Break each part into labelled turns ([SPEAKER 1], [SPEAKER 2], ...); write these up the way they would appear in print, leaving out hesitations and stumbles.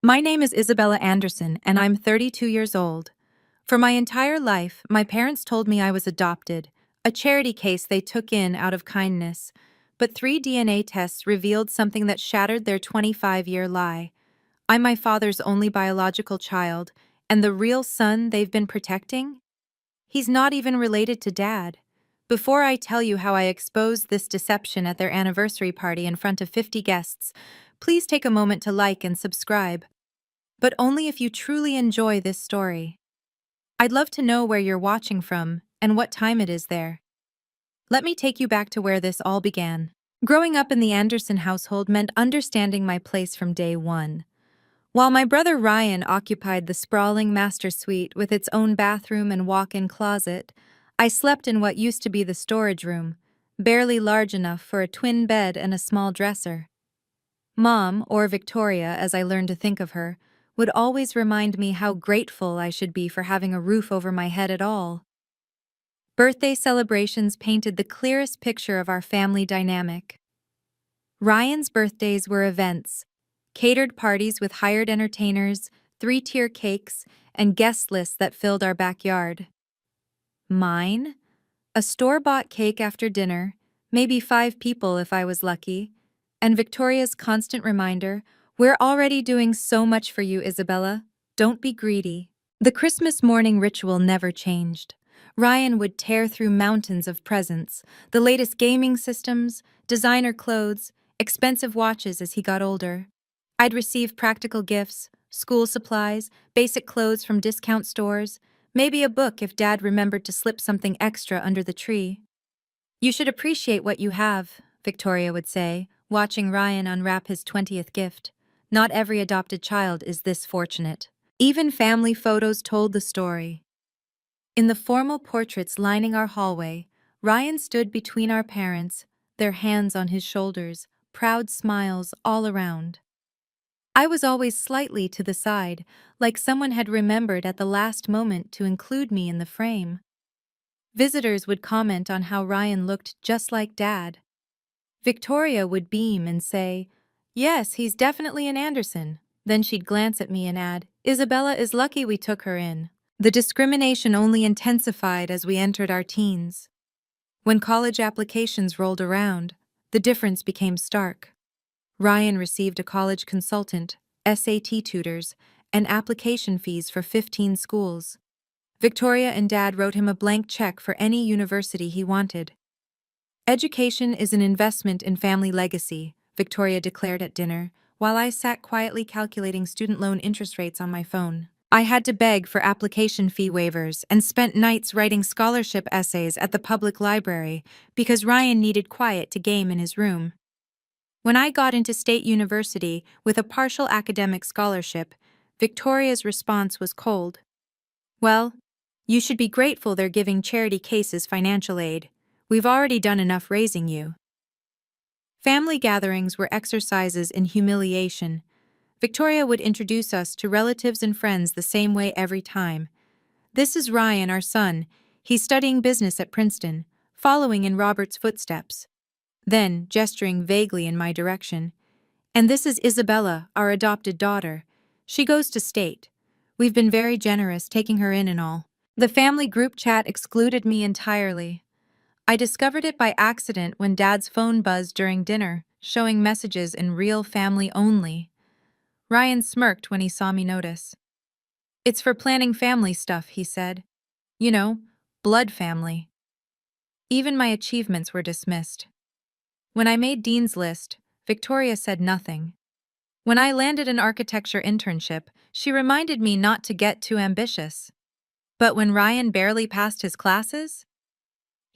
[SPEAKER 1] My name is Isabella Anderson, and I'm 32 years old. For my entire life, my parents told me I was adopted, a charity case they took in out of kindness. But 3 DNA tests revealed something that shattered their 25-year lie. I'm my father's only biological child, and the real son they've been protecting? He's not even related to Dad. Before I tell you how I exposed this deception at their anniversary party in front of 50 guests, please take a moment to like and subscribe. But only if you truly enjoy this story. I'd love to know where you're watching from and what time it is there. Let me take you back to where this all began. Growing up in the Anderson household meant understanding my place from day one. While my brother Ryan occupied the sprawling master suite with its own bathroom and walk-in closet, I slept in what used to be the storage room, barely large enough for a twin bed and a small dresser. Mom, or Victoria as I learned to think of her, would always remind me how grateful I should be for having a roof over my head at all. Birthday celebrations painted the clearest picture of our family dynamic. Ryan's birthdays were events, catered parties with hired entertainers, 3-tier cakes, and guest lists that filled our backyard. Mine? A store-bought cake after dinner, maybe 5 people if I was lucky, and Victoria's constant reminder, "We're already doing so much for you, Isabella. Don't be greedy." The Christmas morning ritual never changed. Ryan would tear through mountains of presents, the latest gaming systems, designer clothes, expensive watches as he got older. I'd receive practical gifts, school supplies, basic clothes from discount stores, maybe a book if Dad remembered to slip something extra under the tree. "You should appreciate what you have," Victoria would say, watching Ryan unwrap his 20th gift. "Not every adopted child is this fortunate." Even family photos told the story. In the formal portraits lining our hallway, Ryan stood between our parents, their hands on his shoulders, proud smiles all around. I was always slightly to the side, like someone had remembered at the last moment to include me in the frame. Visitors would comment on how Ryan looked just like Dad. Victoria would beam and say, "Yes, he's definitely an Anderson." Then she'd glance at me and add, "Isabella is lucky we took her in." The discrimination only intensified as we entered our teens. When college applications rolled around, the difference became stark. Ryan received a college consultant, SAT tutors, and application fees for 15 schools. Victoria and Dad wrote him a blank check for any university he wanted. "Education is an investment in family legacy," Victoria declared at dinner, while I sat quietly calculating student loan interest rates on my phone. I had to beg for application fee waivers and spent nights writing scholarship essays at the public library because Ryan needed quiet to game in his room. When I got into State University with a partial academic scholarship, Victoria's response was cold. "Well, you should be grateful they're giving charity cases financial aid. We've already done enough raising you." Family gatherings were exercises in humiliation. Victoria would introduce us to relatives and friends the same way every time. "This is Ryan, our son. He's studying business at Princeton, following in Robert's footsteps." Then, gesturing vaguely in my direction, "And this is Isabella, our adopted daughter. She goes to State. We've been very generous taking her in and all." The family group chat excluded me entirely. I discovered it by accident when Dad's phone buzzed during dinner, showing messages in real family only. Ryan smirked when he saw me notice. "It's for planning family stuff," he said. "You know, blood family." Even my achievements were dismissed. When I made Dean's List, Victoria said nothing. When I landed an architecture internship, she reminded me not to get too ambitious. But when Ryan barely passed his classes?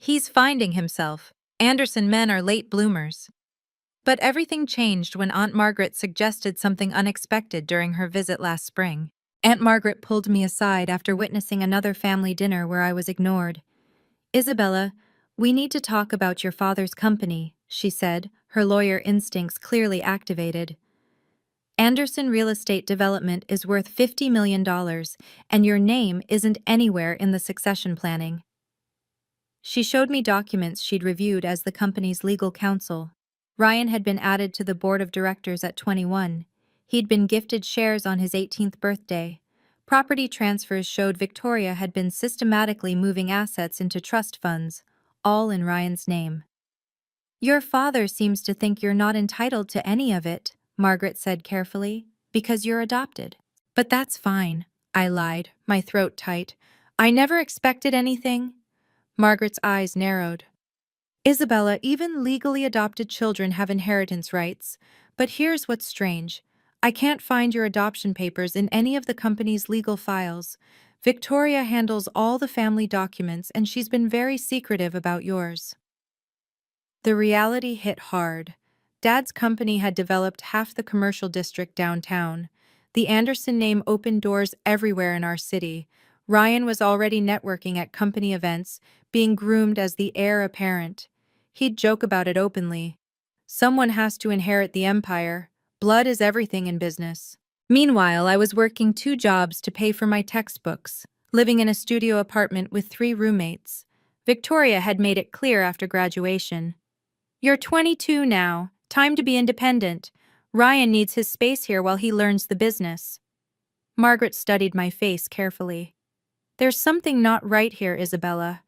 [SPEAKER 1] "He's finding himself. Anderson men are late bloomers." But everything changed when Aunt Margaret suggested something unexpected during her visit last spring. Aunt Margaret pulled me aside after witnessing another family dinner where I was ignored. "Isabella, we need to talk about your father's company," she said, her lawyer instincts clearly activated. "Anderson Real Estate Development is worth $50 million, and your name isn't anywhere in the succession planning." She showed me documents she'd reviewed as the company's legal counsel. Ryan had been added to the board of directors at 21. He'd been gifted shares on his 18th birthday. Property transfers showed Victoria had been systematically moving assets into trust funds, all in Ryan's name. Your father seems to think you're not entitled to any of it, Margaret said carefully, because you're adopted. But that's fine, I lied, my throat tight. I never expected anything. Margaret's eyes narrowed. Isabella, even legally adopted children have inheritance rights. But here's what's strange. I can't find your adoption papers in any of the company's legal files. Victoria handles all the family documents and she's been very secretive about yours. The reality hit hard. Dad's company had developed half the commercial district downtown. The Anderson name opened doors everywhere in our city. Ryan was already networking at company events, being groomed as the heir apparent. He'd joke about it openly. Someone has to inherit the empire. Blood is everything in business. Meanwhile, I was working 2 jobs to pay for my textbooks, living in a studio apartment with 3 roommates. Victoria had made it clear after graduation. You're 22 now. Time to be independent. Ryan needs his space here while he learns the business. Margaret studied my face carefully. There's something not right here, Isabella.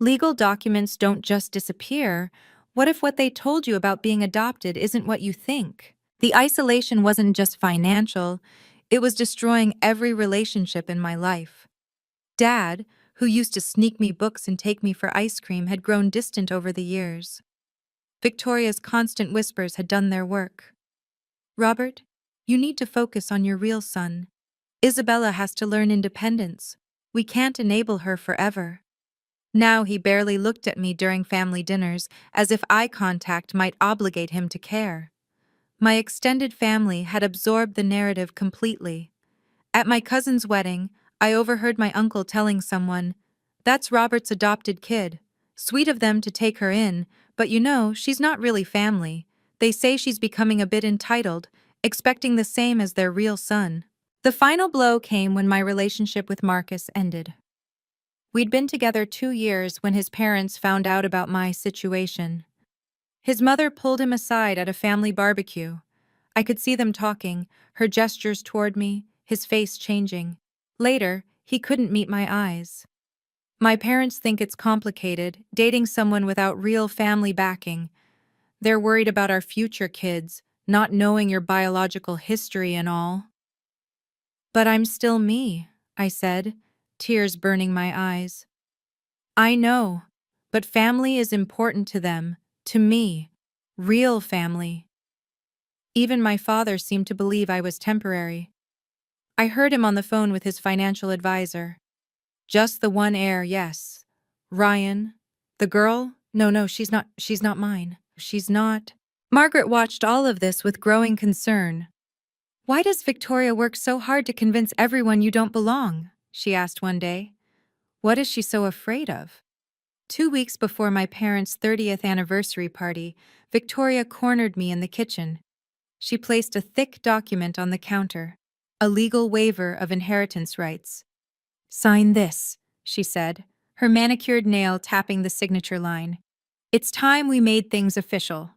[SPEAKER 1] Legal documents don't just disappear. What if what they told you about being adopted isn't what you think? The isolation wasn't just financial, it was destroying every relationship in my life. Dad, who used to sneak me books and take me for ice cream, had grown distant over the years. Victoria's constant whispers had done their work. Robert, you need to focus on your real son. Isabella has to learn independence. We can't enable her forever. Now he barely looked at me during family dinners, as if eye contact might obligate him to care. My extended family had absorbed the narrative completely. At my cousin's wedding, I overheard my uncle telling someone, "That's Robert's adopted kid. Sweet of them to take her in, but you know, she's not really family. They say she's becoming a bit entitled, expecting the same as their real son." The final blow came when my relationship with Marcus ended. We'd been together 2 years when his parents found out about my situation. His mother pulled him aside at a family barbecue. I could see them talking, her gestures toward me, his face changing. Later, he couldn't meet my eyes. My parents think it's complicated, dating someone without real family backing. They're worried about our future kids, not knowing your biological history and all. But I'm still me, I said, tears burning my eyes. I know, but family is important to them, to me. Real family. Even my father seemed to believe I was temporary. I heard him on the phone with his financial advisor. Just the one heir, yes. Ryan. The girl? No, she's not mine. She's not. Margaret watched all of this with growing concern. Why does Victoria work so hard to convince everyone you don't belong? She asked one day. What is she so afraid of? 2 weeks before my parents' 30th anniversary party, Victoria cornered me in the kitchen. She placed a thick document on the counter, a legal waiver of inheritance rights. Sign this, she said, her manicured nail tapping the signature line. It's time we made things official.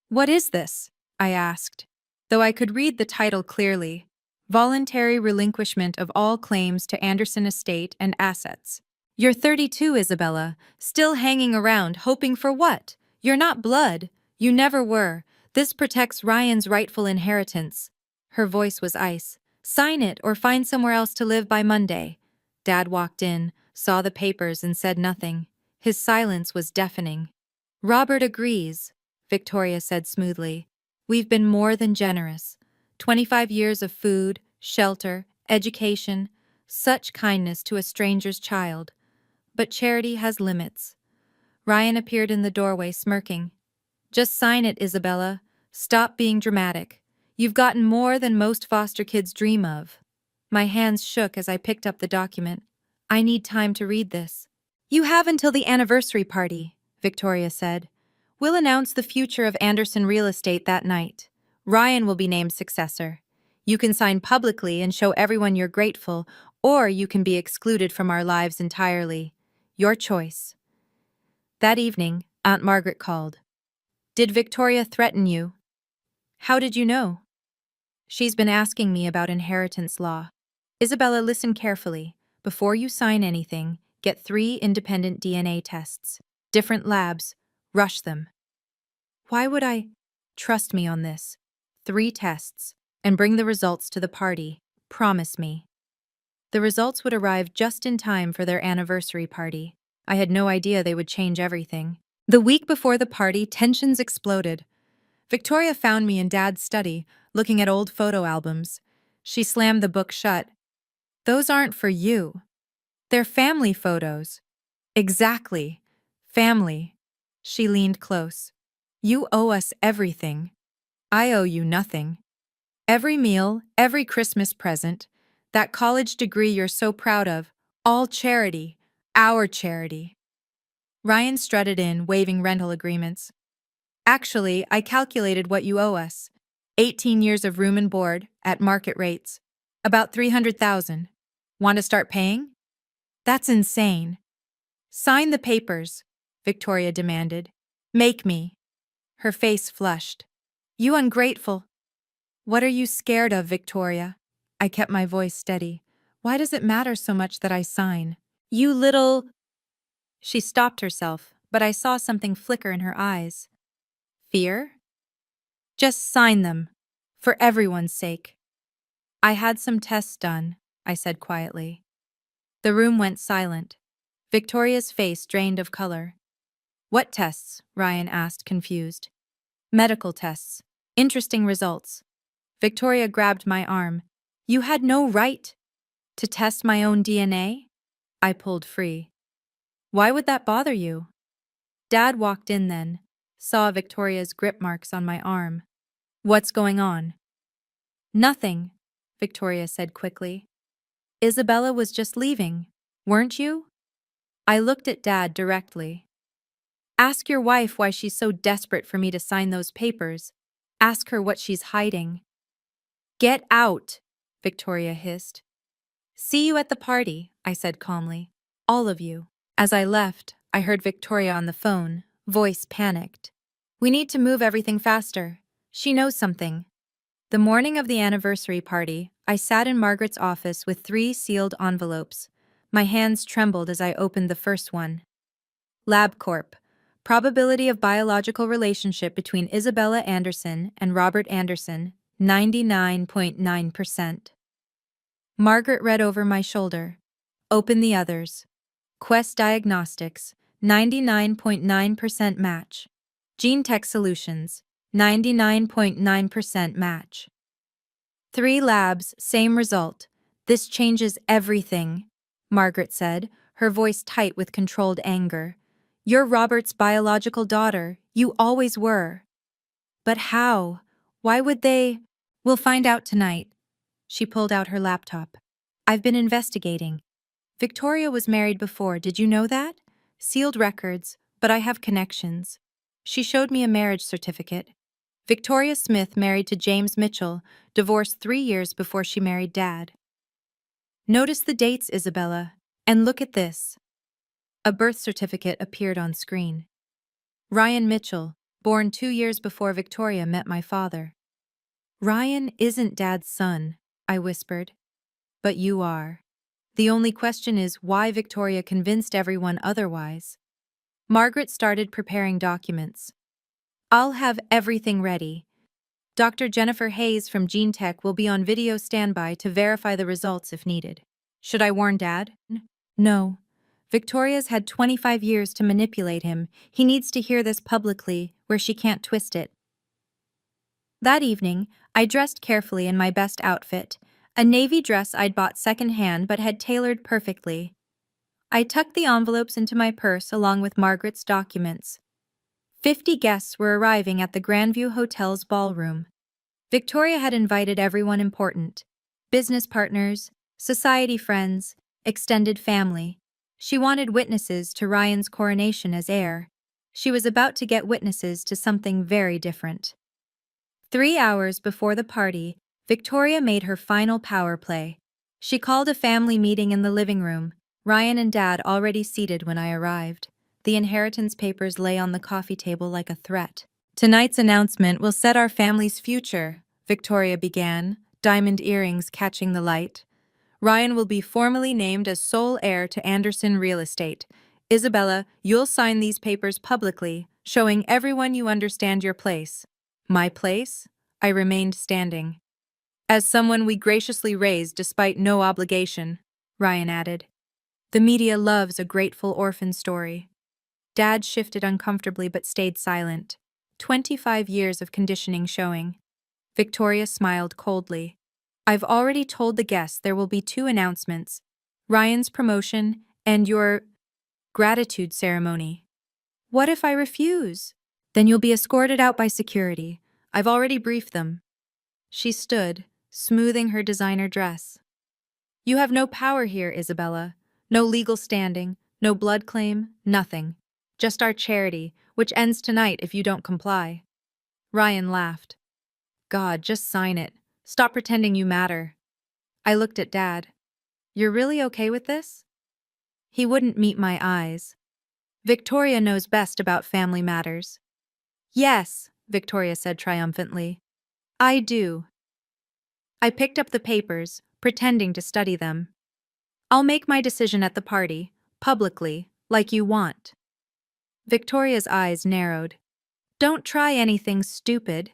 [SPEAKER 1] What is this? I asked, though I could read the title clearly. Voluntary relinquishment of all claims to Anderson estate and assets. You're 32, Isabella, still hanging around, hoping for what? You're not blood. You never were. This protects Ryan's rightful inheritance. Her voice was ice. Sign it or find somewhere else to live by Monday. Dad walked in, saw the papers and said nothing. His silence was deafening. Robert agrees, Victoria said smoothly. We've been more than generous. 25 years of food, shelter, education, such kindness to a stranger's child. But charity has limits. Ryan appeared in the doorway, smirking. Just sign it, Isabella. Stop being dramatic. You've gotten more than most foster kids dream of. My hands shook as I picked up the document. I need time to read this. You have until the anniversary party, Victoria said. We'll announce the future of Anderson Real Estate that night. Ryan will be named successor. You can sign publicly and show everyone you're grateful, or you can be excluded from our lives entirely. Your choice. That evening, Aunt Margaret called. Did Victoria threaten you? How did you know? She's been asking me about inheritance law. Isabella, listen carefully. Before you sign anything, get 3 independent DNA tests. Different labs. Rush them. Why would I? Trust me on this. 3 tests. And bring the results to the party. Promise me. The results would arrive just in time for their anniversary party. I had no idea they would change everything. The week before the party, tensions exploded. Victoria found me in Dad's study, looking at old photo albums. She slammed the book shut. Those aren't for you. They're family photos. Exactly. Family. She leaned close. You owe us everything. I owe you nothing. Every meal, every Christmas present, that college degree you're so proud of, all charity. Our charity. Ryan strutted in, waving rental agreements. Actually, I calculated what you owe us. 18 years of room and board, at market rates. About 300,000. Want to start paying? That's insane. Sign the papers, Victoria demanded. Make me. Her face flushed. You ungrateful. What are you scared of, Victoria? I kept my voice steady. Why does it matter so much that I sign? You little... She stopped herself, but I saw something flicker in her eyes. Fear? Just sign them. For everyone's sake. I had some tests done, I said quietly. The room went silent. Victoria's face drained of color. What tests? Ryan asked, confused. Medical tests. Interesting results. Victoria grabbed my arm. You had no right to test my own DNA? I pulled free. Why would that bother you? Dad walked in then, saw Victoria's grip marks on my arm. What's going on? Nothing, Victoria said quickly. Isabella was just leaving, weren't you? I looked at Dad directly. Ask your wife why she's so desperate for me to sign those papers. Ask her what she's hiding. Get out, Victoria hissed. See you at the party, I said calmly. All of you. As I left, I heard Victoria on the phone, voice panicked. We need to move everything faster. She knows something. The morning of the anniversary party, I sat in Margaret's office with 3 sealed envelopes. My hands trembled as I opened the first one. LabCorp. Probability of biological relationship between Isabella Anderson and Robert Anderson, 99.9%. Margaret read over my shoulder. Open the others. Quest Diagnostics, 99.9% match. GeneTech Solutions, 99.9% match. 3 labs, same result. This changes everything, Margaret said, her voice tight with controlled anger. You're Robert's biological daughter. You always were. But how? Why would they? We'll find out tonight. She pulled out her laptop. I've been investigating. Victoria was married before, did you know that? Sealed records, but I have connections. She showed me a marriage certificate. Victoria Smith married to James Mitchell, divorced 3 years before she married Dad. Notice the dates, Isabella, and look at this. A birth certificate appeared on screen. Ryan Mitchell, born 2 years before Victoria met my father. Ryan isn't Dad's son, I whispered. But you are. The only question is why Victoria convinced everyone otherwise. Margaret started preparing documents. I'll have everything ready. Dr. Jennifer Hayes from GeneTech will be on video standby to verify the results if needed. Should I warn Dad? No. Victoria's had 25 years to manipulate him. He needs to hear this publicly, where she can't twist it. That evening, I dressed carefully in my best outfit, a navy dress I'd bought secondhand but had tailored perfectly. I tucked the envelopes into my purse along with Margaret's documents. 50 guests were arriving at the Grandview Hotel's ballroom. Victoria had invited everyone important: business partners, society friends, extended family. She wanted witnesses to Ryan's coronation as heir. She was about to get witnesses to something very different. 3 hours before the party, Victoria made her final power play. She called a family meeting in the living room, Ryan and Dad already seated when I arrived. The inheritance papers lay on the coffee table like a threat. Tonight's announcement will set our family's future, Victoria began, diamond earrings catching the light. Ryan will be formally named as sole heir to Anderson Real Estate. Isabella, you'll sign these papers publicly, showing everyone you understand your place. My place? I remained standing. As someone we graciously raised despite no obligation, Ryan added. The media loves a grateful orphan story. Dad shifted uncomfortably but stayed silent. 25 years of conditioning showing. Victoria smiled coldly. I've already told the guests there will be two announcements: Ryan's promotion and your gratitude ceremony. What if I refuse? Then you'll be escorted out by security. I've already briefed them. She stood, smoothing her designer dress. You have no power here, Isabella. No legal standing, no blood claim, nothing. Just our charity, which ends tonight if you don't comply. Ryan laughed. God, just sign it. Stop pretending you matter. I looked at Dad. You're really okay with this? He wouldn't meet my eyes. Victoria knows best about family matters. Yes, Victoria said triumphantly. I do. I picked up the papers, pretending to study them. I'll make my decision at the party, publicly, like you want. Victoria's eyes narrowed. Don't try anything stupid.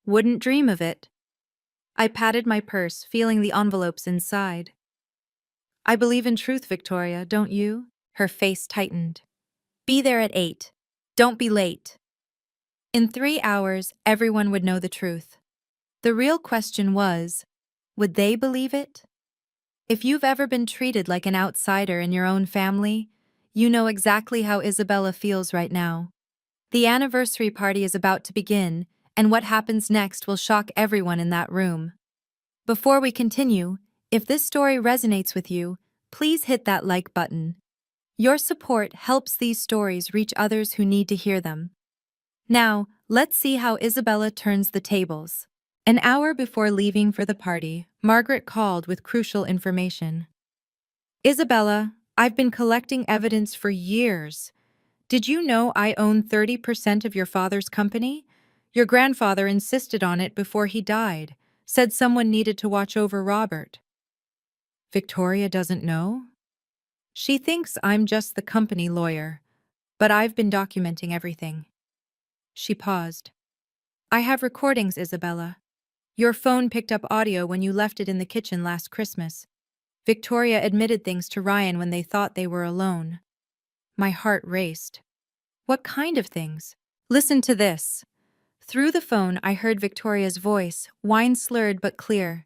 [SPEAKER 1] Wouldn't dream of it. I patted my purse, feeling the envelopes inside. I believe in truth, Victoria, don't you? Her face tightened. Be there at 8. Don't be late. In 3 hours, everyone would know the truth. The real question was, would they believe it? If you've ever been treated like an outsider in your own family, you know exactly how Isabella feels right now. The anniversary party is about to begin, and what happens next will shock everyone in that room. Before we continue, if this story resonates with you, please hit that like button. Your support helps these stories reach others who need to hear them. Now, let's see how Isabella turns the tables. An hour before leaving for the party, Margaret called with crucial information. Isabella, I've been collecting evidence for years. Did you know I own 30% of your father's company? Your grandfather insisted on it before he died, said someone needed to watch over Robert. Victoria doesn't know? She thinks I'm just the company lawyer, but I've been documenting everything. She paused. I have recordings, Isabella. Your phone picked up audio when you left it in the kitchen last Christmas. Victoria admitted things to Ryan when they thought they were alone. My heart raced. What kind of things? Listen to this. Through the phone, I heard Victoria's voice, wine-slurred but clear.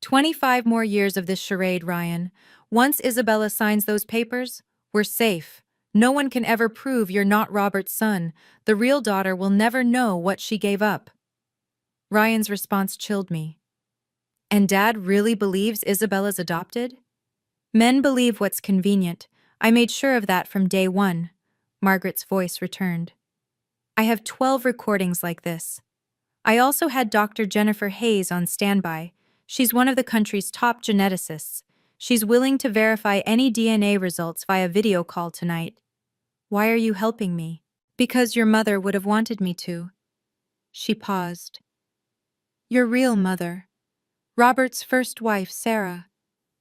[SPEAKER 1] 25 more years of this charade, Ryan. Once Isabella signs those papers, we're safe. No one can ever prove you're not Robert's son. The real daughter will never know what she gave up. Ryan's response chilled me. And Dad really believes Isabella's adopted? Men believe what's convenient. I made sure of that from day one. Margaret's voice returned. I have 12 recordings like this. I also had Dr. Jennifer Hayes on standby. She's one of the country's top geneticists. She's willing to verify any DNA results via video call tonight. Why are you helping me? Because your mother would have wanted me to. She paused. Your real mother. Robert's first wife, Sarah.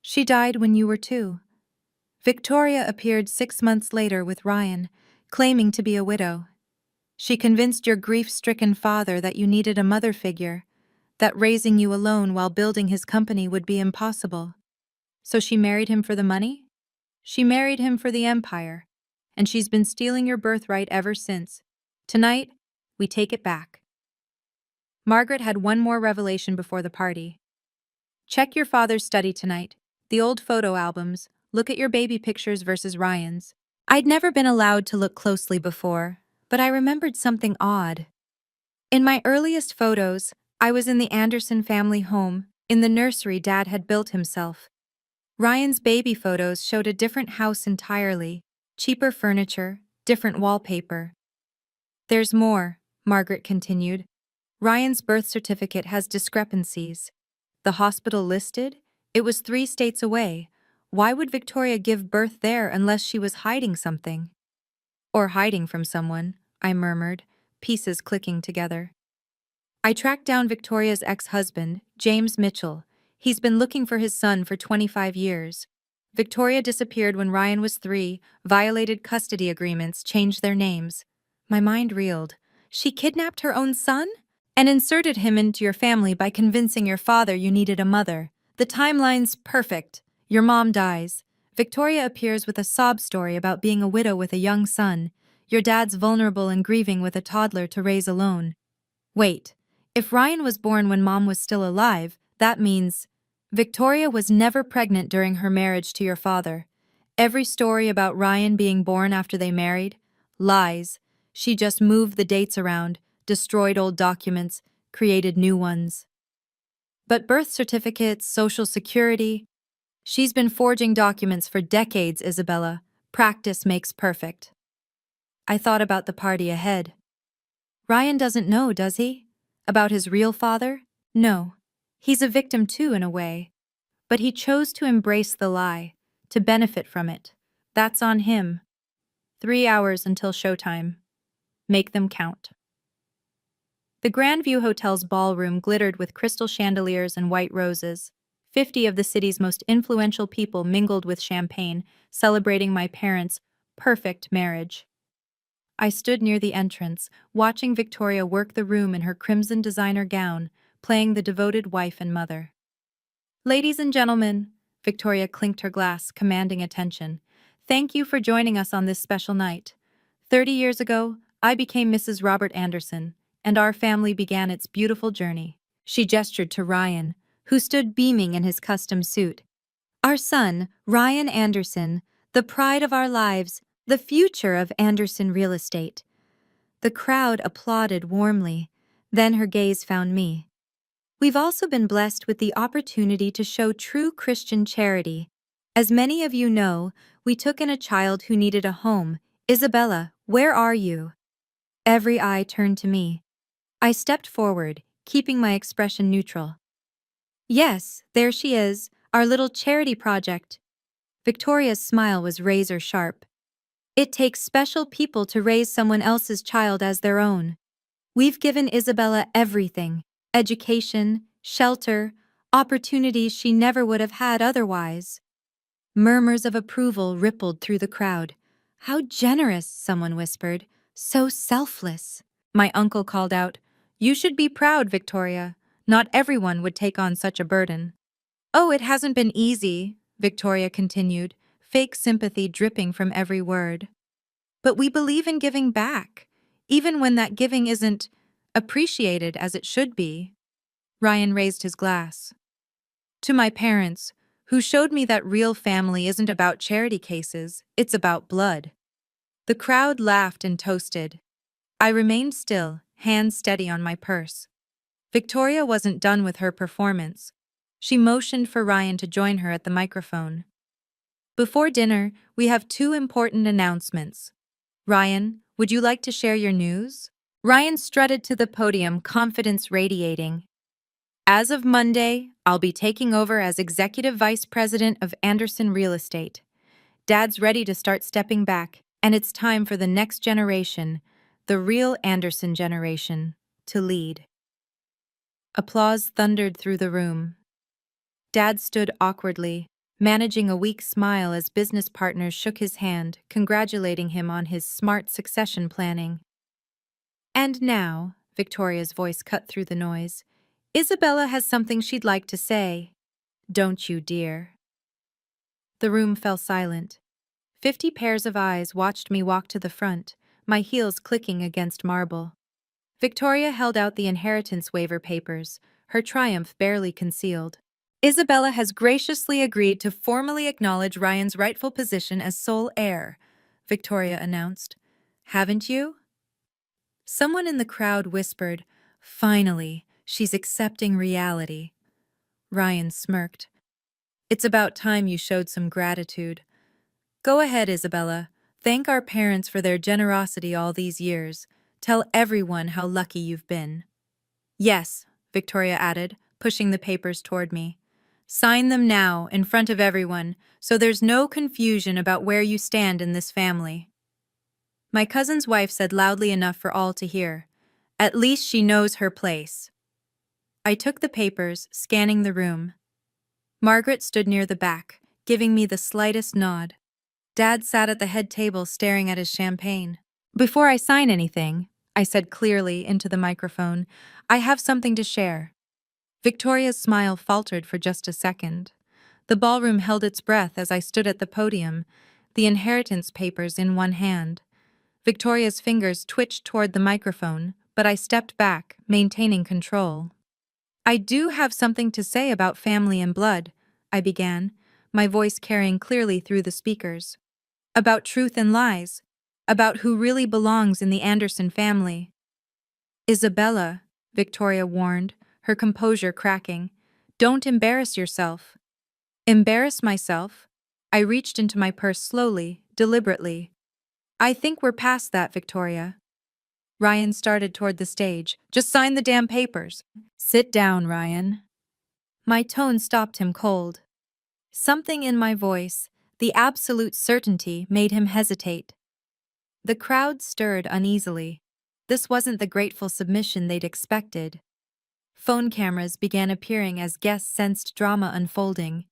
[SPEAKER 1] She died when you were 2. Victoria appeared 6 months later with Ryan, claiming to be a widow. She convinced your grief-stricken father that you needed a mother figure, that raising you alone while building his company would be impossible. So she married him for the money? She married him for the empire, and she's been stealing your birthright ever since. Tonight, we take it back. Margaret had one more revelation before the party. Check your father's study tonight, the old photo albums, look at your baby pictures versus Ryan's. I'd never been allowed to look closely before, but I remembered something odd. In my earliest photos, I was in the Anderson family home, in the nursery Dad had built himself. Ryan's baby photos showed a different house entirely, cheaper furniture, different wallpaper. There's more, Margaret continued. Ryan's birth certificate has discrepancies. The hospital listed? It was 3 states away. Why would Victoria give birth there unless she was hiding something? Or hiding from someone, I murmured, pieces clicking together. I tracked down Victoria's ex-husband, James Mitchell. He's been looking for his son for 25 years. Victoria disappeared when Ryan was 3, violated custody agreements, changed their names. My mind reeled. She kidnapped her own son? And inserted him into your family by convincing your father you needed a mother. The timeline's perfect. Your mom dies. Victoria appears with a sob story about being a widow with a young son. Your dad's vulnerable and grieving with a toddler to raise alone. Wait, if Ryan was born when mom was still alive, that means Victoria was never pregnant during her marriage to your father. Every story about Ryan being born after they married? Lies. She just moved the dates around, destroyed old documents, created new ones. But birth certificates, social security, she's been forging documents for decades, Isabella. Practice makes perfect. I thought about the party ahead. Ryan doesn't know, does he? About his real father? No. He's a victim too, in a way. But he chose to embrace the lie, to benefit from it. That's on him. 3 hours until showtime. Make them count. The Grandview Hotel's ballroom glittered with crystal chandeliers and white roses. 50 of the city's most influential people mingled with champagne, celebrating my parents' perfect marriage. I stood near the entrance, watching Victoria work the room in her crimson designer gown, playing the devoted wife and mother. Ladies and gentlemen, Victoria clinked her glass, commanding attention. Thank you for joining us on this special night. 30 years ago, I became Mrs. Robert Anderson, and our family began its beautiful journey. She gestured to Ryan, who stood beaming in his custom suit. Our son, Ryan Anderson, the pride of our lives, the future of Anderson Real Estate. The crowd applauded warmly. Then her gaze found me. We've also been blessed with the opportunity to show true Christian charity. As many of you know, we took in a child who needed a home. Isabella, where are you? Every eye turned to me. I stepped forward, keeping my expression neutral. Yes, there she is, our little charity project. Victoria's smile was razor sharp. It takes special people to raise someone else's child as their own. We've given Isabella everything: education, shelter, opportunities she never would have had otherwise. Murmurs of approval rippled through the crowd. How generous, someone whispered. So selfless. My uncle called out, You should be proud, Victoria. Not everyone would take on such a burden. Oh, it hasn't been easy, Victoria continued, fake sympathy dripping from every word. But we believe in giving back, even when that giving isn't appreciated as it should be. Ryan raised his glass. To my parents, who showed me that real family isn't about charity cases, it's about blood. The crowd laughed and toasted. I remained still, hands steady on my purse. Victoria wasn't done with her performance. She motioned for Ryan to join her at the microphone. Before dinner, we have 2 important announcements. Ryan, would you like to share your news? Ryan strutted to the podium, confidence radiating. As of Monday, I'll be taking over as Executive Vice President of Anderson Real Estate. Dad's ready to start stepping back, and it's time for the next generation, the real Anderson generation, to lead. Applause thundered through the room. Dad stood awkwardly, managing a weak smile as business partners shook his hand, congratulating him on his smart succession planning. And now, Victoria's voice cut through the noise, Isabella has something she'd like to say. Don't you, dear? The room fell silent. 50 pairs of eyes watched me walk to the front, my heels clicking against marble. Victoria held out the inheritance waiver papers, her triumph barely concealed. Isabella has graciously agreed to formally acknowledge Ryan's rightful position as sole heir, Victoria announced. Haven't you? Someone in the crowd whispered, Finally, she's accepting reality. Ryan smirked. It's about time you showed some gratitude. Go ahead, Isabella. Thank our parents for their generosity all these years. Tell everyone how lucky you've been. Yes, Victoria added, pushing the papers toward me. Sign them now, in front of everyone, so there's no confusion about where you stand in this family. My cousin's wife said loudly enough for all to hear. At least she knows her place. I took the papers, scanning the room. Margaret stood near the back, giving me the slightest nod. Dad sat at the head table staring at his champagne. Before I sign anything, I said clearly into the microphone, I have something to share. Victoria's smile faltered for just a second. The ballroom held its breath as I stood at the podium, the inheritance papers in one hand. Victoria's fingers twitched toward the microphone, but I stepped back, maintaining control. I do have something to say about family and blood, I began, my voice carrying clearly through the speakers. About truth and lies, about who really belongs in the Anderson family. Isabella, Victoria warned, her composure cracking. Don't embarrass yourself. Embarrass myself? I reached into my purse slowly, deliberately. I think we're past that, Victoria. Ryan started toward the stage. Just sign the damn papers. Sit down, Ryan. My tone stopped him cold. Something in my voice, the absolute certainty, made him hesitate. The crowd stirred uneasily. This wasn't the grateful submission they'd expected. Phone cameras began appearing as guests sensed drama unfolding.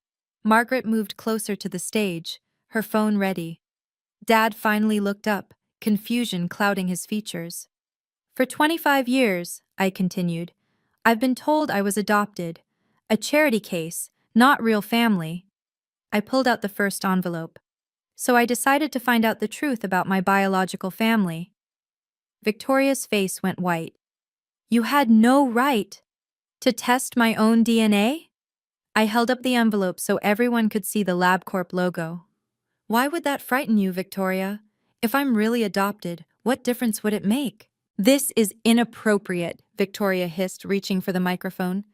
[SPEAKER 1] Margaret moved closer to the stage, her phone ready. Dad finally looked up, confusion clouding his features. For 25 years, I continued, I've been told I was adopted. A charity case, not real family. I pulled out the first envelope. So I decided to find out the truth about my biological family. Victoria's face went white. You had no right to test my own DNA? I held up the envelope so everyone could see the LabCorp logo. Why would that frighten you, Victoria? If I'm really adopted, what difference would it make? This is inappropriate, Victoria hissed, reaching for the microphone.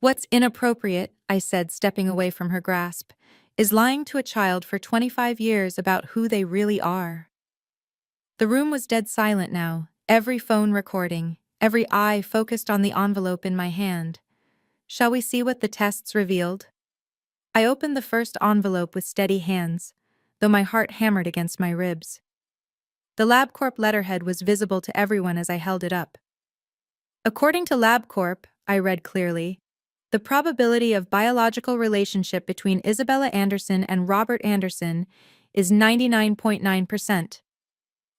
[SPEAKER 1] What's inappropriate, I said, stepping away from her grasp, is lying to a child for 25 years about who they really are. The room was dead silent now, every phone recording, every eye focused on the envelope in my hand. Shall we see what the tests revealed? I opened the first envelope with steady hands, though my heart hammered against my ribs. The LabCorp letterhead was visible to everyone as I held it up. According to LabCorp, I read clearly, the probability of biological relationship between Isabella Anderson and Robert Anderson is 99.9%.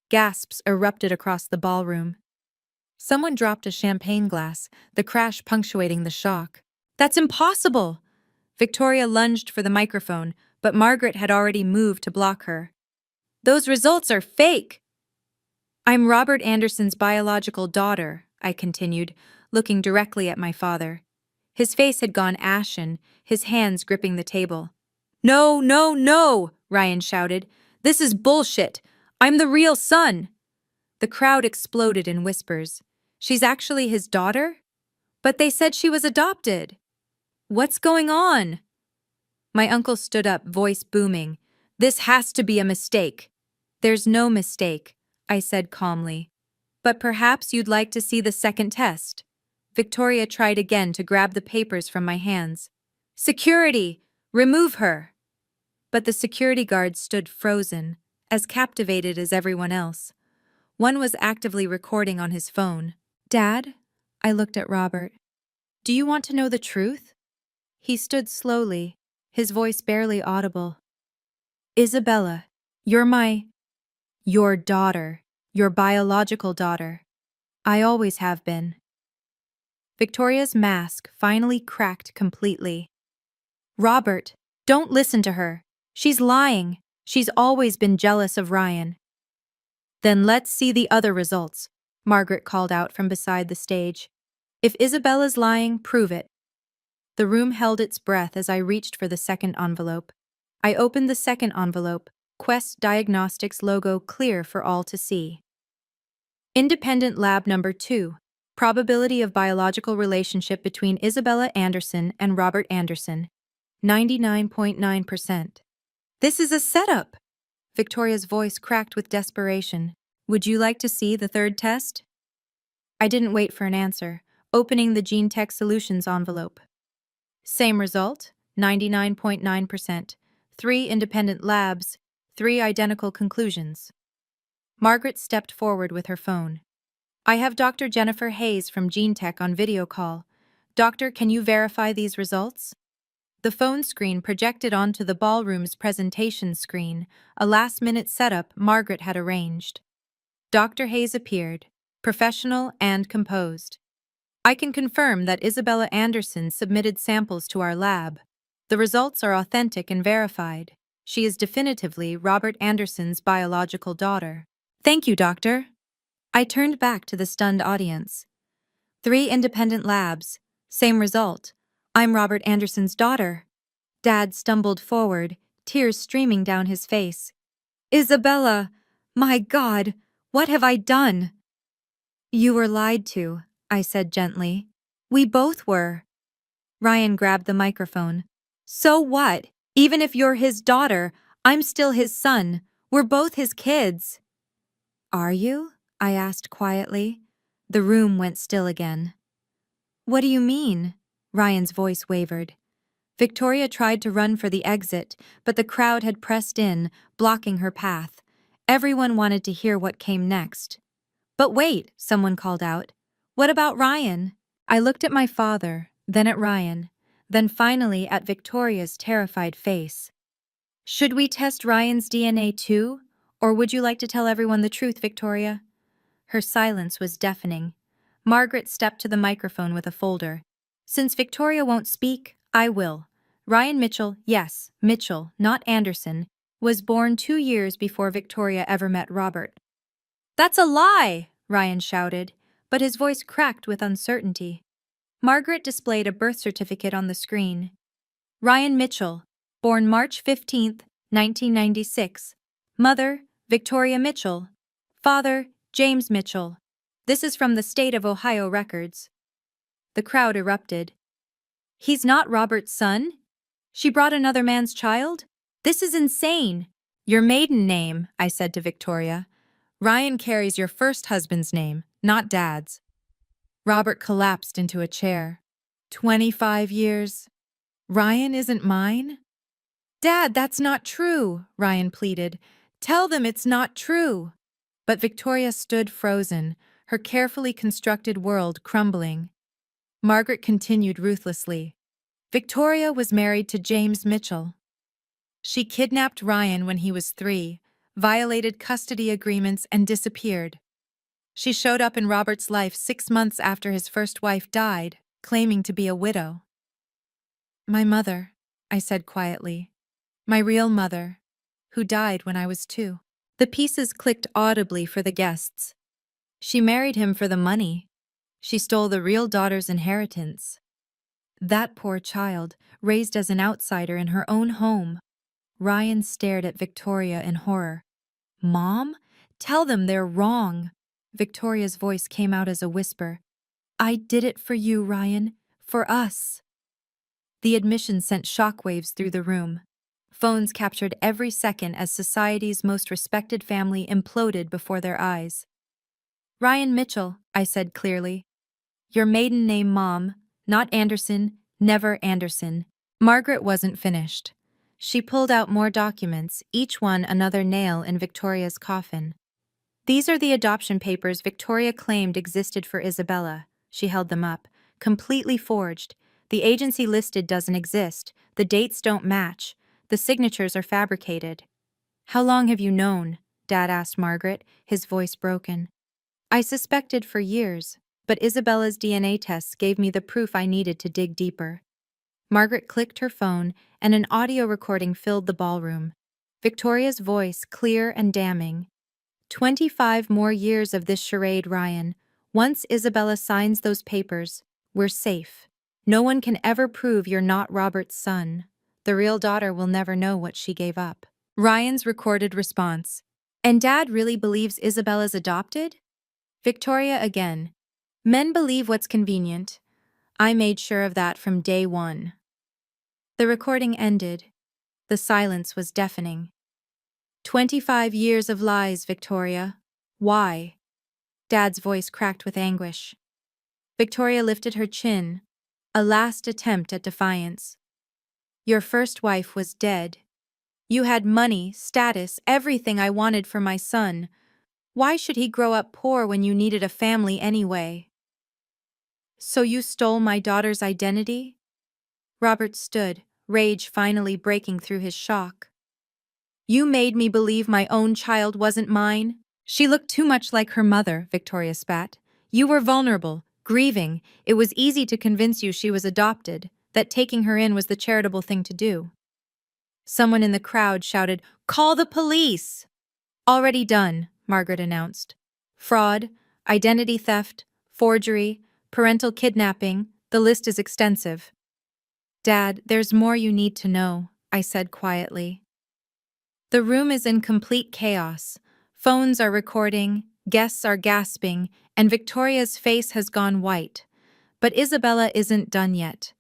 [SPEAKER 1] Gasps erupted across the ballroom. Someone dropped a champagne glass, the crash punctuating the shock. That's impossible! Victoria lunged for the microphone, but Margaret had already moved to block her. Those results are fake! I'm Robert Anderson's biological daughter, I continued, looking directly at my father. His face had gone ashen, his hands gripping the table. No, no, no, Ryan shouted. This is bullshit. I'm the real son. The crowd exploded in whispers. She's actually his daughter? But they said she was adopted. What's going on? My uncle stood up, voice booming. This has to be a mistake. There's no mistake, I said calmly. But perhaps you'd like to see the second test. Victoria tried again to grab the papers from my hands. Security! Remove her! But the security guards stood frozen, as captivated as everyone else. One was actively recording on his phone. Dad? I looked at Robert. Do you want to know the truth? He stood slowly, his voice barely audible. Isabella, your daughter, your biological daughter. I always have been. Victoria's mask finally cracked completely. Robert, don't listen to her. She's lying. She's always been jealous of Ryan. Then let's see the other results, Margaret called out from beside the stage. If Isabella's lying, prove it. The room held its breath as I reached for the second envelope. I opened the second envelope, Quest Diagnostics logo clear for all to see. Independent Lab Number 2. Probability of biological relationship between Isabella Anderson and Robert Anderson. 99.9%. This is a setup! Victoria's voice cracked with desperation. Would you like to see the third test? I didn't wait for an answer, opening the Gene Tech Solutions envelope. Same result, 99.9%. 3 independent labs, 3 identical conclusions. Margaret stepped forward with her phone. I have Dr. Jennifer Hayes from Gene Tech on video call. Doctor, can you verify these results? The phone screen projected onto the ballroom's presentation screen, a last-minute setup Margaret had arranged. Dr. Hayes appeared, professional and composed. I can confirm that Isabella Anderson submitted samples to our lab. The results are authentic and verified. She is definitively Robert Anderson's biological daughter. Thank you, Doctor. I turned back to the stunned audience. 3 independent labs. Same result. I'm Robert Anderson's daughter. Dad stumbled forward, tears streaming down his face. Isabella! My God! What have I done? You were lied to, I said gently. We both were. Ryan grabbed the microphone. So what? Even if you're his daughter, I'm still his son. We're both his kids. Are you? I asked quietly. The room went still again. What do you mean? Ryan's voice wavered. Victoria tried to run for the exit, but the crowd had pressed in, blocking her path. Everyone wanted to hear what came next. But wait, someone called out. What about Ryan? I looked at my father, then at Ryan, then finally at Victoria's terrified face. Should we test Ryan's DNA too? Or would you like to tell everyone the truth, Victoria? Her silence was deafening. Margaret stepped to the microphone with a folder. Since Victoria won't speak, I will. Ryan Mitchell, yes, Mitchell, not Anderson, was born 2 years before Victoria ever met Robert. That's a lie, Ryan shouted, but his voice cracked with uncertainty. Margaret displayed a birth certificate on the screen. Ryan Mitchell, born March 15, 1996. Mother, Victoria Mitchell. Father, James Mitchell. This is from the state of Ohio records. The crowd erupted. He's not Robert's son? She brought another man's child? This is insane. Your maiden name, I said to Victoria. Ryan carries your first husband's name, not Dad's. Robert collapsed into a chair. 25 years. Ryan isn't mine? Dad, that's not true, Ryan pleaded. Tell them it's not true. But Victoria stood frozen, her carefully constructed world crumbling. Margaret continued ruthlessly. Victoria was married to James Mitchell. She kidnapped Ryan when he was 3, violated custody agreements, and disappeared. She showed up in Robert's life 6 months after his first wife died, claiming to be a widow. My mother, I said quietly. My real mother, who died when I was 2. The pieces clicked audibly for the guests. She married him for the money. She stole the real daughter's inheritance. That poor child, raised as an outsider in her own home. Ryan stared at Victoria in horror. Mom? Tell them they're wrong. Victoria's voice came out as a whisper. I did it for you, Ryan. For us. The admission sent shockwaves through the room. Phones captured every second as society's most respected family imploded before their eyes. Ryan Mitchell, I said clearly. Your maiden name, Mom. Not Anderson, never Anderson. Margaret wasn't finished. She pulled out more documents, each one another nail in Victoria's coffin. These are the adoption papers Victoria claimed existed for Isabella. She held them up. Completely forged. The agency listed doesn't exist. The dates don't match. The signatures are fabricated. How long have you known? Dad asked Margaret, his voice broken. I suspected for years, but Isabella's DNA tests gave me the proof I needed to dig deeper. Margaret clicked her phone, and an audio recording filled the ballroom. Victoria's voice clear and damning. 25 more years of this charade, Ryan. Once Isabella signs those papers, we're safe. No one can ever prove you're not Robert's son. The real daughter will never know what she gave up. Ryan's recorded response. And Dad really believes Isabella's adopted? Victoria again. Men believe what's convenient. I made sure of that from day one. The recording ended. The silence was deafening. 25 years of lies, Victoria. Why? Dad's voice cracked with anguish. Victoria lifted her chin, a last attempt at defiance. Your first wife was dead. You had money, status, everything I wanted for my son. Why should he grow up poor when you needed a family anyway? So you stole my daughter's identity? Robert stood, rage finally breaking through his shock. You made me believe my own child wasn't mine. She looked too much like her mother, Victoria spat. You were vulnerable, grieving. It was easy to convince you she was adopted, that taking her in was the charitable thing to do. Someone in the crowd shouted, "Call the police!" Already done, Margaret announced. Fraud, identity theft, forgery, parental kidnapping, the list is extensive. Dad, there's more you need to know, I said quietly. The room is in complete chaos. Phones are recording, guests are gasping, and Victoria's face has gone white. But Isabella isn't done yet.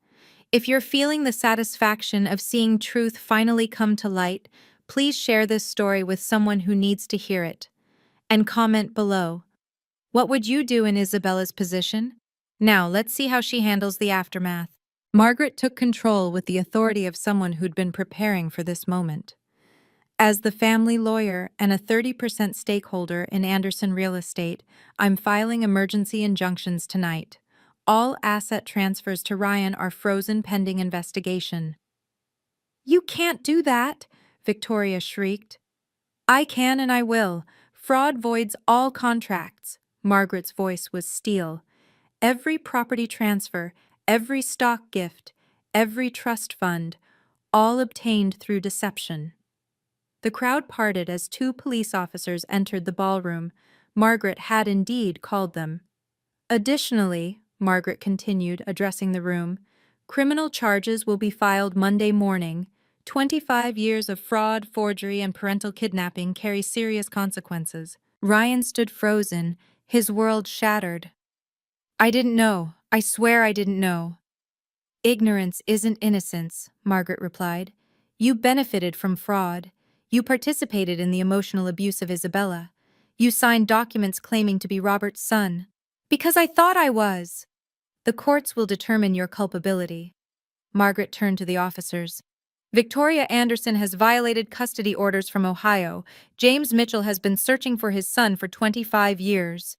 [SPEAKER 1] If you're feeling the satisfaction of seeing truth finally come to light, please share this story with someone who needs to hear it. And comment below. What would you do in Isabella's position? Now, let's see how she handles the aftermath. Margaret took control with the authority of someone who'd been preparing for this moment. As the family lawyer and a 30% stakeholder in Anderson Real Estate, I'm filing emergency injunctions tonight. All asset transfers to Ryan are frozen pending investigation. You can't do that, Victoria shrieked. I can and I will. Fraud voids all contracts. Margaret's voice was steel. Every property transfer, every stock gift, every trust fund, all obtained through deception. The crowd parted as two police officers entered the ballroom. Margaret had indeed called them. Additionally, Margaret continued, addressing the room, criminal charges will be filed Monday morning. 25 years of fraud, forgery, and parental kidnapping carry serious consequences. Ryan stood frozen, his world shattered. I didn't know. I swear I didn't know. Ignorance isn't innocence, Margaret replied. You benefited from fraud. You participated in the emotional abuse of Isabella. You signed documents claiming to be Robert's son. Because I thought I was. The courts will determine your culpability. Margaret turned to the officers. Victoria Anderson has violated custody orders from Ohio. James Mitchell has been searching for his son for 25 years.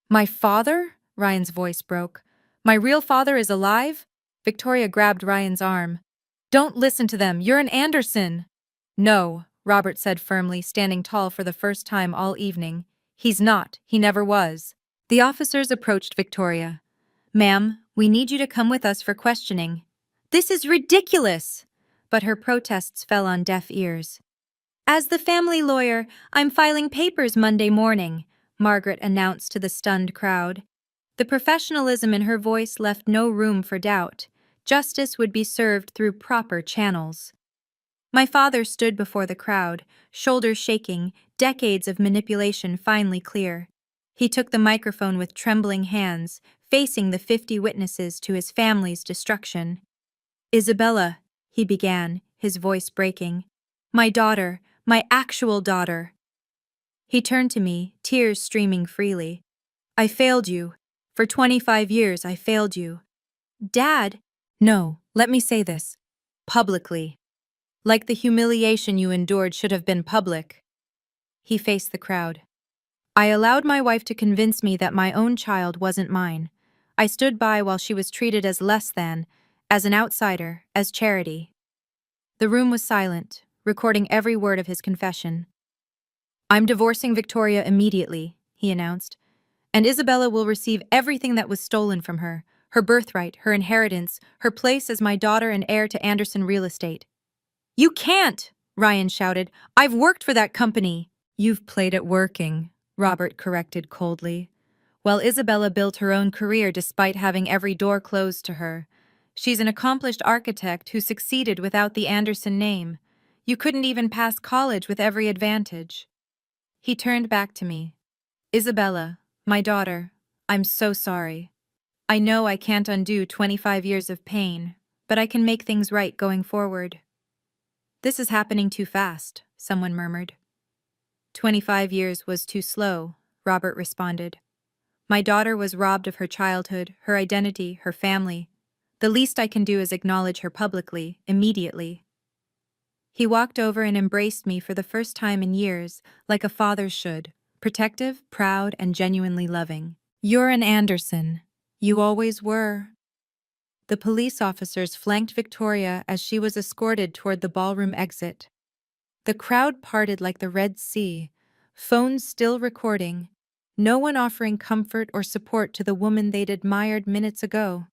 [SPEAKER 1] My father? Ryan's voice broke. My real father is alive? Victoria grabbed Ryan's arm. Don't listen to them. You're an Anderson. No, Robert said firmly, standing tall for the first time all evening. He's not. He never was. The officers approached Victoria. Ma'am, we need you to come with us for questioning. This is ridiculous! But her protests fell on deaf ears. As the family lawyer, I'm filing papers Monday morning, Margaret announced to the stunned crowd. The professionalism in her voice left no room for doubt. Justice would be served through proper channels. My father stood before the crowd, shoulders shaking, decades of manipulation finally clear. He took the microphone with trembling hands, facing the 50 witnesses to his family's destruction. Isabella, he began, his voice breaking. My daughter, my actual daughter. He turned to me, tears streaming freely. I failed you. For 25 years, I failed you. Dad! No, let me say this. Publicly. Like the humiliation you endured should have been public. He faced the crowd. I allowed my wife to convince me that my own child wasn't mine. I stood by while she was treated as less than, as an outsider, as charity. The room was silent, recording every word of his confession. I'm divorcing Victoria immediately, he announced, and Isabella will receive everything that was stolen from her, her birthright, her inheritance, her place as my daughter and heir to Anderson Real Estate. You can't, Ryan shouted. I've worked for that company. You've played at working, Robert corrected coldly. While Isabella built her own career despite having every door closed to her. She's an accomplished architect who succeeded without the Anderson name. You couldn't even pass college with every advantage. He turned back to me. Isabella, my daughter, I'm so sorry. I know I can't undo 25 years of pain, but I can make things right going forward. This is happening too fast, someone murmured. 25 years was too slow, Robert responded. My daughter was robbed of her childhood, her identity, her family. The least I can do is acknowledge her publicly, immediately. He walked over and embraced me for the first time in years, like a father should, protective, proud, and genuinely loving. You're an Anderson. You always were. The police officers flanked Victoria as she was escorted toward the ballroom exit. The crowd parted like the Red Sea, phones still recording, no one offering comfort or support to the woman they'd admired minutes ago.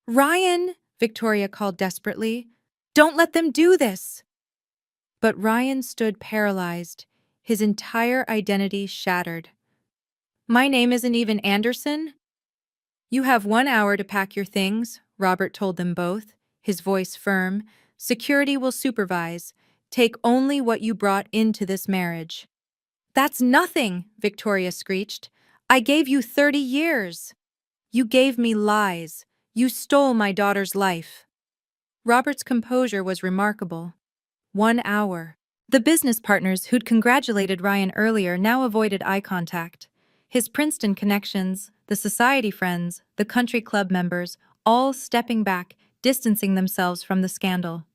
[SPEAKER 1] "Ryan!" Victoria called desperately. "Don't let them do this!" But Ryan stood paralyzed, his entire identity shattered. "My name isn't even Anderson." "You have 1 hour to pack your things," Robert told them both, his voice firm. "Security will supervise. Take only what you brought into this marriage." "That's nothing," Victoria screeched. "I gave you 30 years. You gave me lies. You stole my daughter's life." Robert's composure was remarkable. 1 hour. The business partners who'd congratulated Ryan earlier now avoided eye contact. His Princeton connections, the society friends, the country club members, all stepping back, distancing themselves from the scandal.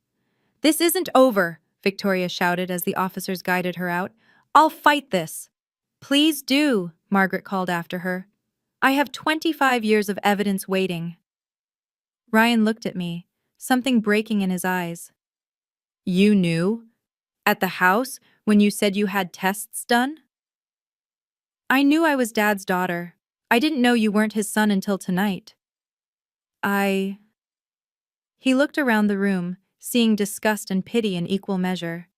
[SPEAKER 1] "This isn't over," Victoria shouted as the officers guided her out. "I'll fight this." "Please do," Margaret called after her. "I have 25 years of evidence waiting." Ryan looked at me, something breaking in his eyes. "You knew? At the house, when you said you had tests done?" "I knew I was Dad's daughter. I didn't know you weren't his son until tonight." I... He looked around the room, seeing disgust and pity in equal measure.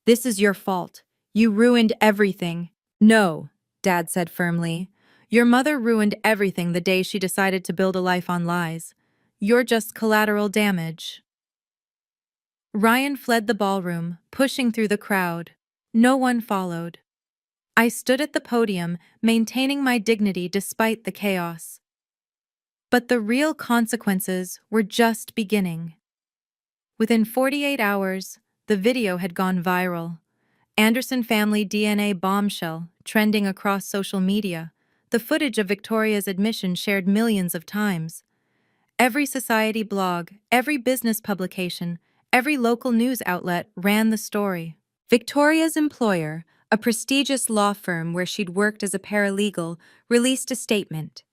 [SPEAKER 1] "This is your fault. You ruined everything." "No," Dad said firmly. "Your mother ruined everything the day she decided to build a life on lies. You're just collateral damage." Ryan fled the ballroom, pushing through the crowd. No one followed. I stood at the podium, maintaining my dignity despite the chaos. But the real consequences were just beginning. Within 48 hours, the video had gone viral. Anderson family DNA bombshell, trending across social media. The footage of Victoria's admission shared millions of times. Every society blog, every business publication, every local news outlet ran the story. Victoria's employer, a prestigious law firm where she'd worked as a paralegal, released a statement.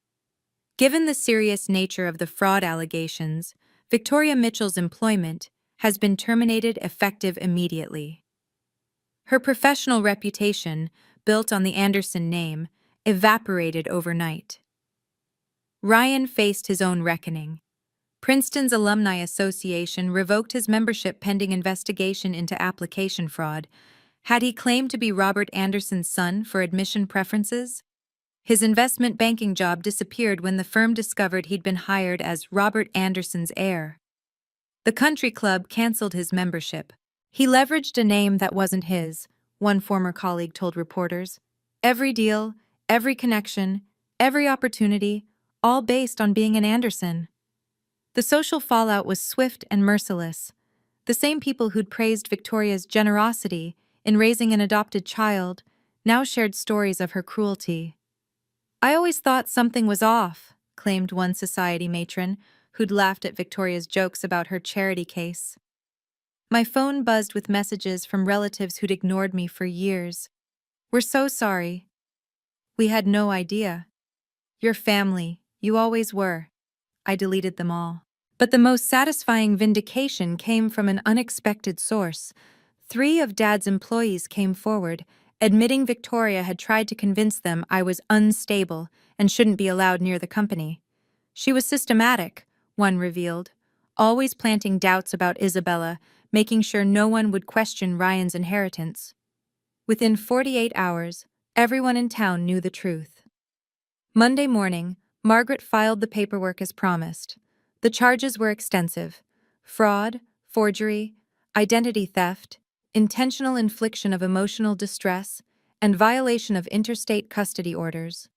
[SPEAKER 1] Given the serious nature of the fraud allegations, Victoria Mitchell's employment has been terminated effective immediately. Her professional reputation, built on the Anderson name, evaporated overnight. Ryan faced his own reckoning. Princeton's Alumni Association revoked his membership pending investigation into application fraud. Had he claimed to be Robert Anderson's son for admission preferences? His investment banking job disappeared when the firm discovered he'd been hired as Robert Anderson's heir. The country club canceled his membership. He leveraged a name that wasn't his, one former colleague told reporters. Every deal, every connection, every opportunity, all based on being an Anderson. The social fallout was swift and merciless. The same people who'd praised Victoria's generosity in raising an adopted child now shared stories of her cruelty. "I always thought something was off," claimed one society matron who'd laughed at Victoria's jokes about her charity case. My phone buzzed with messages from relatives who'd ignored me for years. "We're so sorry. We had no idea. Your family, you always were." I deleted them all. But the most satisfying vindication came from an unexpected source. 3 of Dad's employees came forward, admitting Victoria had tried to convince them I was unstable and shouldn't be allowed near the company. She was systematic, one revealed, always planting doubts about Isabella, making sure no one would question Ryan's inheritance. Within 48 hours, everyone in town knew the truth. Monday morning, Margaret filed the paperwork as promised. The charges were extensive: fraud, forgery, identity theft, intentional infliction of emotional distress, and violation of interstate custody orders.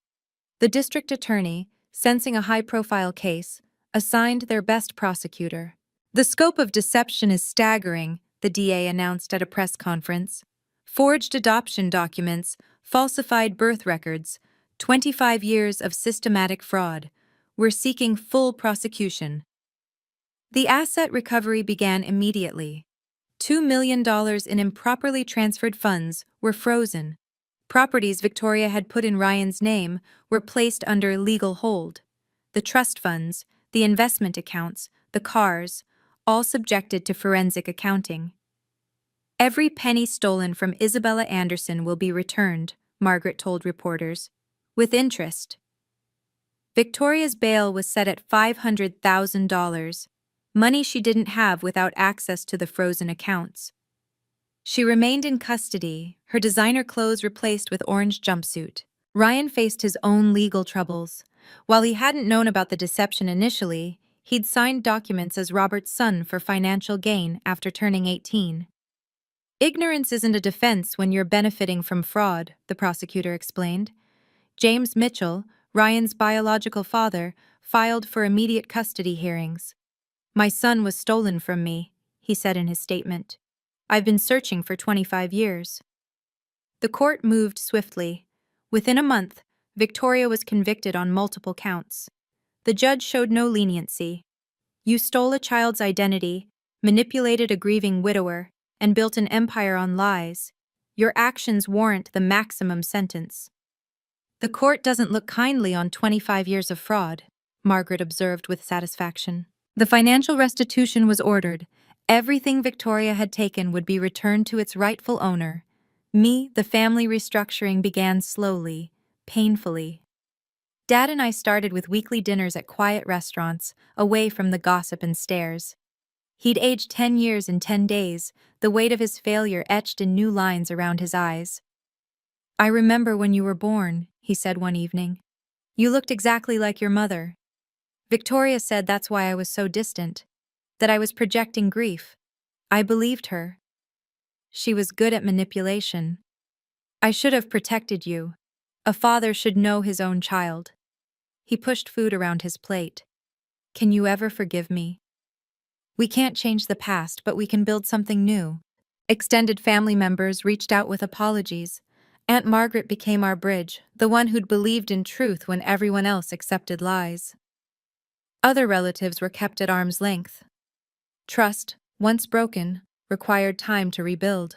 [SPEAKER 1] The district attorney, sensing a high-profile case, assigned their best prosecutor. "The scope of deception is staggering," the DA announced at a press conference. "Forged adoption documents, falsified birth records, 25 years of systematic fraud. We're seeking full prosecution." The asset recovery began immediately. $2 million in improperly transferred funds were frozen. Properties Victoria had put in Ryan's name were placed under legal hold. the trust funds, the investment accounts, the cars, all subjected to forensic accounting. Every penny stolen from Isabella Anderson will be returned, Margaret told reporters, with interest. Victoria's bail was set at $500,000, money she didn't have without access to the frozen accounts. She remained in custody, her designer clothes replaced with orange jumpsuit. Ryan faced his own legal troubles. While he hadn't known about the deception initially, he'd signed documents as Robert's son for financial gain after turning 18. Ignorance isn't a defense when you're benefiting from fraud, the prosecutor explained. James Mitchell, Ryan's biological father, filed for immediate custody hearings. "My son was stolen from me," he said in his statement. "I've been searching for 25 years." The court moved swiftly. Within a month, Victoria was convicted on multiple counts. The judge showed no leniency. "You stole a child's identity, manipulated a grieving widower, and built an empire on lies. Your actions warrant the maximum sentence." "The court doesn't look kindly on 25 years of fraud," Margaret observed with satisfaction. The financial restitution was ordered. Everything Victoria had taken would be returned to its rightful owner. The family restructuring began slowly, painfully. Dad and I started with weekly dinners at quiet restaurants, away from the gossip and stares. He'd aged 10 years in 10 days, the weight of his failure etched in new lines around his eyes. "I remember when you were born," he said one evening. "You looked exactly like your mother." Victoria said that's why I was so distant, that I was projecting grief. I believed her. She was good at manipulation. "I should have protected you. A father should know his own child." He pushed food around his plate. "Can you ever forgive me?" "We can't change the past, but we can build something new." Extended family members reached out with apologies. Aunt Margaret became our bridge, the one who'd believed in truth when everyone else accepted lies. Other relatives were kept at arm's length. Trust, once broken, required time to rebuild.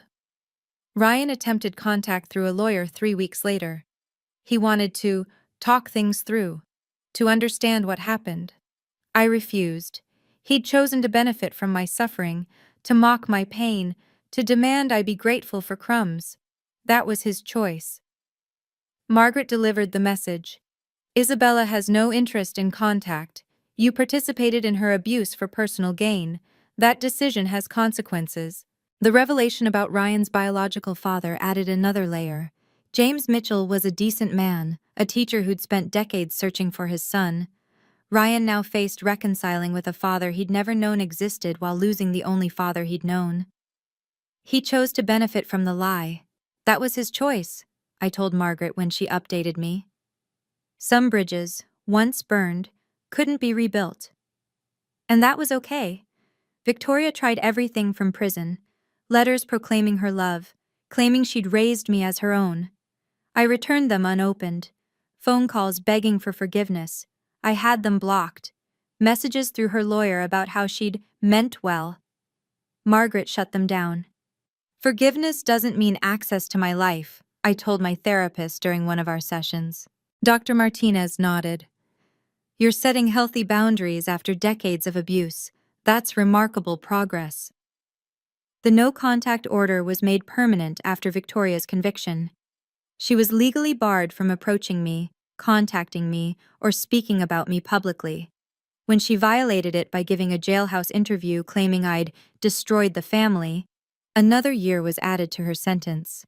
[SPEAKER 1] Ryan attempted contact through a lawyer 3 weeks later. He wanted to talk things through, to understand what happened. I refused. He'd chosen to benefit from my suffering, to mock my pain, to demand I be grateful for crumbs. That was his choice. Margaret delivered the message. "Isabella has no interest in contact. You participated in her abuse for personal gain. That decision has consequences." The revelation about Ryan's biological father added another layer. James Mitchell was a decent man, a teacher who'd spent decades searching for his son. Ryan now faced reconciling with a father he'd never known existed while losing the only father he'd known. He chose to benefit from the lie. That was his choice, I told Margaret when she updated me. Some bridges, once burned, couldn't be rebuilt. And that was okay. Victoria tried everything from prison, letters proclaiming her love, claiming she'd raised me as her own. I returned them unopened. Phone calls begging for forgiveness. I had them blocked. Messages through her lawyer about how she'd meant well. Margaret shut them down. "Forgiveness doesn't mean access to my life," I told my therapist during one of our sessions. Dr. Martinez nodded. "You're setting healthy boundaries after decades of abuse. That's remarkable progress." The no-contact order was made permanent after Victoria's conviction. She was legally barred from approaching me, contacting me, or speaking about me publicly. When she violated it by giving a jailhouse interview claiming I'd destroyed the family, another year was added to her sentence.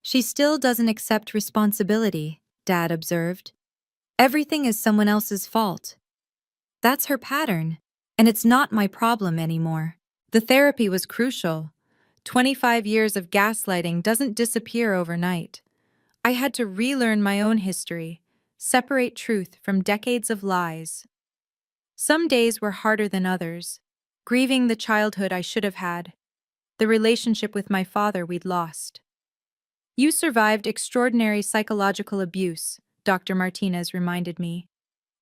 [SPEAKER 1] "She still doesn't accept responsibility," Dad observed. "Everything is someone else's fault. That's her pattern, and it's not my problem anymore." The therapy was crucial. 25 years of gaslighting doesn't disappear overnight. I had to relearn my own history, separate truth from decades of lies. Some days were harder than others, grieving the childhood I should have had, the relationship with my father we'd lost. "You survived extraordinary psychological abuse," Dr. Martinez reminded me.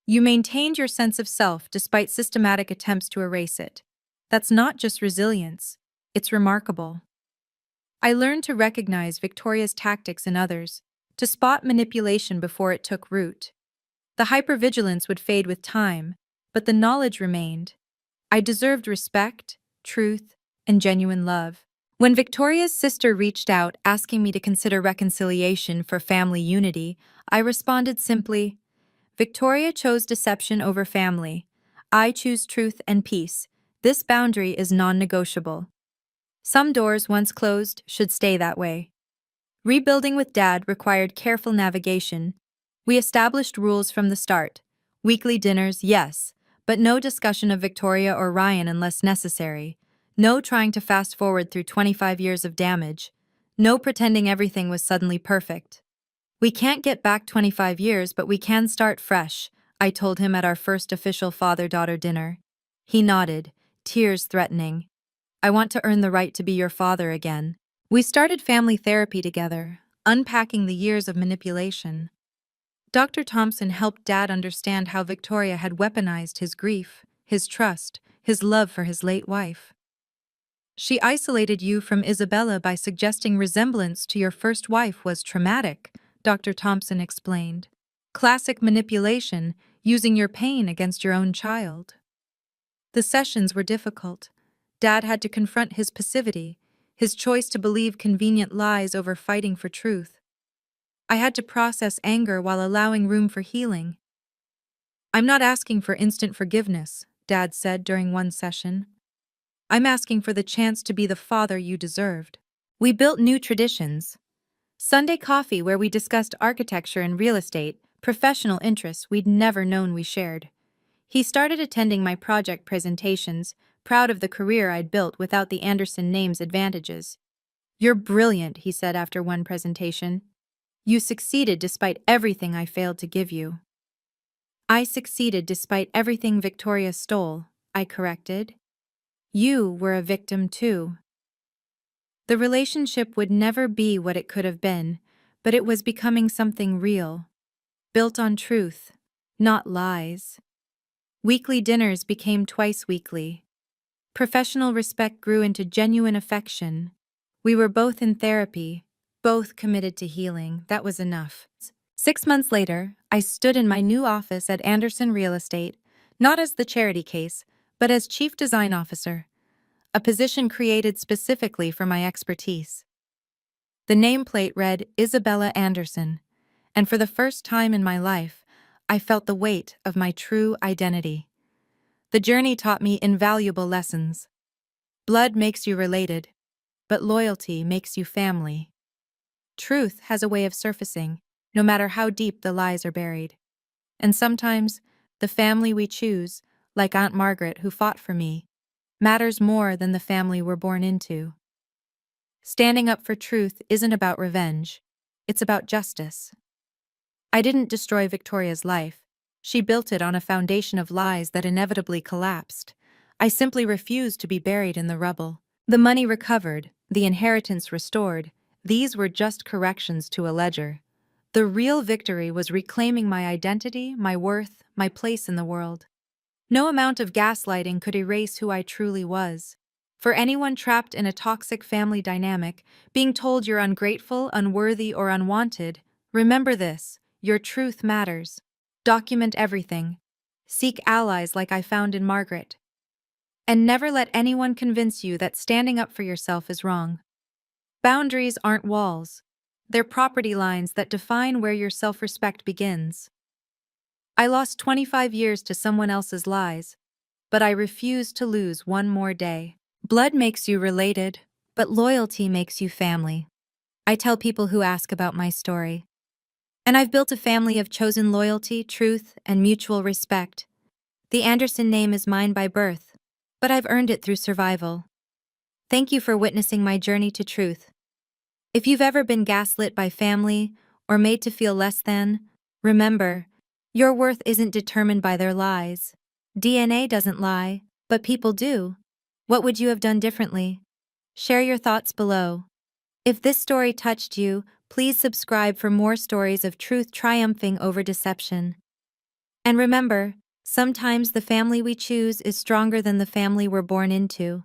[SPEAKER 1] "You maintained your sense of self despite systematic attempts to erase it. That's not just resilience, it's remarkable." I learned to recognize Victoria's tactics in others, to spot manipulation before it took root. The hypervigilance would fade with time, but the knowledge remained. I deserved respect, truth, and genuine love. When Victoria's sister reached out asking me to consider reconciliation for family unity, I responded simply, Victoria chose deception over family. I choose truth and peace. This boundary is non-negotiable. Some doors once closed should stay that way. Rebuilding with Dad required careful navigation. We established rules from the start. Weekly dinners, yes, but no discussion of Victoria or Ryan unless necessary. No trying to fast forward through 25 years of damage. No pretending everything was suddenly perfect. We can't get back 25 years, but we can start fresh, I told him at our first official father-daughter dinner. He nodded, tears threatening. I want to earn the right to be your father again. We started family therapy together, unpacking the years of manipulation. Dr. Thompson helped Dad understand how Victoria had weaponized his grief, his trust, his love for his late wife. She isolated you from Isabella by suggesting resemblance to your first wife was traumatic, Dr. Thompson explained. Classic manipulation, using your pain against your own child. The sessions were difficult. Dad had to confront his passivity, his choice to believe convenient lies over fighting for truth. I had to process anger while allowing room for healing. I'm not asking for instant forgiveness, Dad said during one session. I'm asking for the chance to be the father you deserved. We built new traditions. Sunday coffee where we discussed architecture and real estate, professional interests we'd never known we shared. He started attending my project presentations, proud of the career I'd built without the Anderson name's advantages. You're brilliant, he said after one presentation. You succeeded despite everything I failed to give you. I succeeded despite everything Victoria stole, I corrected. You were a victim too. The relationship would never be what it could have been, but it was becoming something real, built on truth, not lies. Weekly dinners became twice weekly. Professional respect grew into genuine affection. We were both in therapy, both committed to healing. That was enough. 6 months later, I stood in my new office at Anderson Real Estate, not as the charity case, but as Chief Design Officer, a position created specifically for my expertise. The nameplate read Isabella Anderson, and for the first time in my life, I felt the weight of my true identity. The journey taught me invaluable lessons. Blood makes you related, but loyalty makes you family. Truth has a way of surfacing, no matter how deep the lies are buried. And sometimes, the family we choose, like Aunt Margaret who fought for me, matters more than the family we're born into. Standing up for truth isn't about revenge, it's about justice. I didn't destroy Victoria's life. She built it on a foundation of lies that inevitably collapsed. I simply refused to be buried in the rubble. The money recovered, the inheritance restored, these were just corrections to a ledger. The real victory was reclaiming my identity, my worth, my place in the world. No amount of gaslighting could erase who I truly was. For anyone trapped in a toxic family dynamic, being told you're ungrateful, unworthy, or unwanted, remember this: your truth matters. Document everything. Seek allies like I found in Margaret. And never let anyone convince you that standing up for yourself is wrong. Boundaries aren't walls. They're property lines that define where your self-respect begins. I lost 25 years to someone else's lies, but I refuse to lose one more day. Blood makes you related, but loyalty makes you family. I tell people who ask about my story. And I've built a family of chosen loyalty, truth, and mutual respect. The Anderson name is mine by birth, but I've earned it through survival. Thank you for witnessing my journey to truth. If you've ever been gaslit by family or made to feel less than, remember, your worth isn't determined by their lies. DNA doesn't lie, but people do. What would you have done differently? Share your thoughts below. If this story touched you, please subscribe for more stories of truth triumphing over deception. And remember, sometimes the family we choose is stronger than the family we're born into.